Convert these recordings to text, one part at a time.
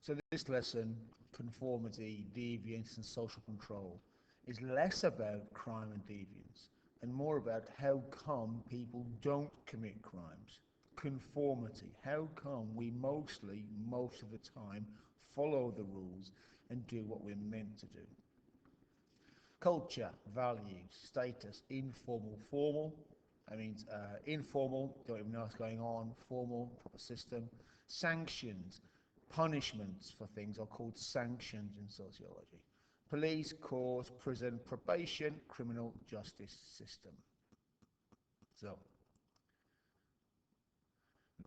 So this lesson, conformity, deviance and social control, is less about crime and deviance and more about how come people don't commit crimes. Conformity, how come we mostly, most of the time, follow the rules and do what we're meant to do. Culture, values, status, informal, formal. That means informal, don't even know what's going on. Formal, proper system. Sanctions, punishments for things are called sanctions in sociology. Police, courts, prison, probation, criminal justice system. So,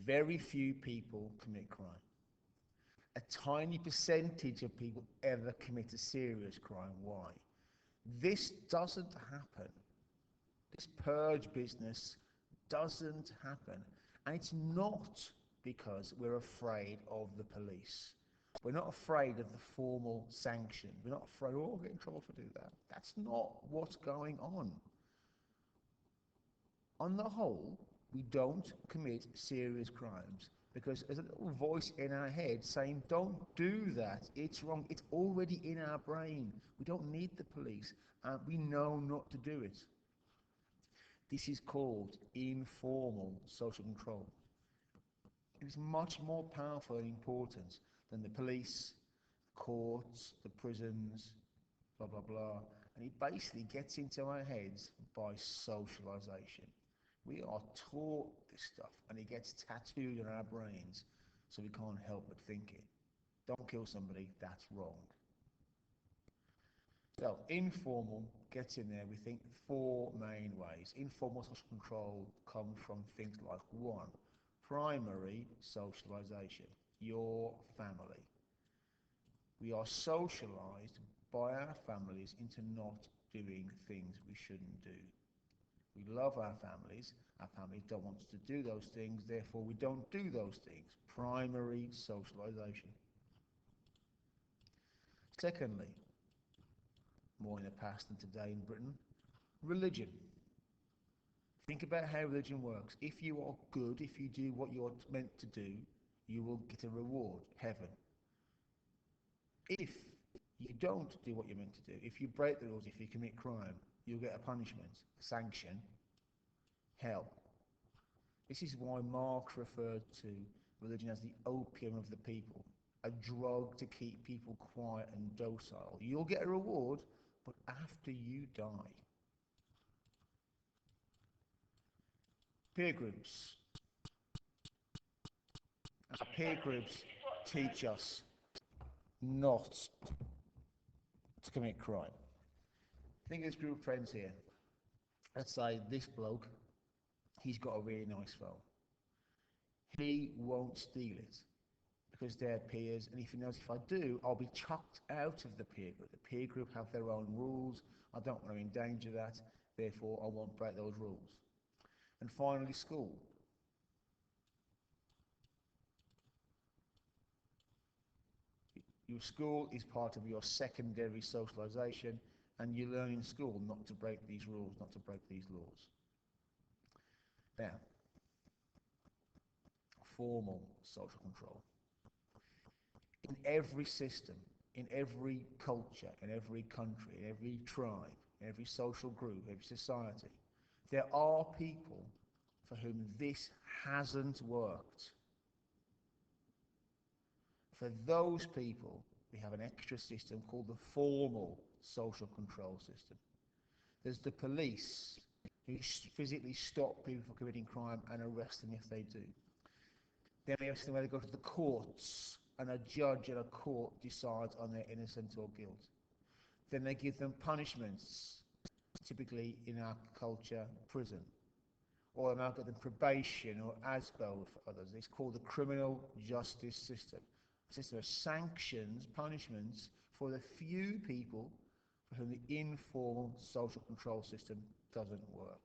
very few people commit crime. A tiny percentage of people ever commit a serious crime. Why? This doesn't happen. This purge business doesn't happen. And it's not because we're afraid of the police. We're not afraid of the formal sanction. We're not afraid, oh, we'll get in trouble to do that. That's not what's going on. On the whole, we don't commit serious crimes because there's a little voice in our head saying, don't do that, it's wrong, it's already in our brain. We don't need the police, and we know not to do it. This is called informal social control. It is much more powerful and important than the police, the courts, the prisons, blah, blah, blah. And it basically gets into our heads by socialization. We are taught this stuff and it gets tattooed on our brains so we can't help but think it. Don't kill somebody, that's wrong. So informal gets in there, we think, four main ways. Informal social control comes from things like one, primary socialization, your family. We are socialized by our families into not doing things we shouldn't do. We love our families don't want us to do those things, therefore we don't do those things. Primary socialization. Secondly, more in the past than today in Britain, religion. Think about how religion works. If you are good, if you do what you're meant to do, you will get a reward, heaven. If you don't do what you're meant to do, if you break the rules, if you commit crime, you'll get a punishment, a sanction, hell. This is why Marx referred to religion as the opium of the people, a drug to keep people quiet and docile. You'll get a reward, but after you die. Peer groups. Our peer groups teach us not to commit crime. Think of this group of friends here. Let's say this bloke, he's got a really nice phone. He won't steal it because they're peers, and if he knows if I do, I'll be chucked out of the peer group. The peer group have their own rules. I don't want to endanger that, therefore I won't break those rules. And finally, school. Your school is part of your secondary socialization, and you learn in school not to break these rules, not to break these laws. Now, formal social control. In every system, in every culture, in every country, in every tribe, in every social group, every society, there are people for whom this hasn't worked. For those people, we have an extra system called the formal social control system. There's the police, who physically stop people from committing crime and arrest them if they do. Then we have something where they go to the courts, and a judge at a court decides on their innocence or guilt. Then they give them punishments, typically in our culture, prison. Or they might get them probation or ASBO for others. It's called the criminal justice system. A system of sanctions, punishments for the few people for whom the informal social control system doesn't work.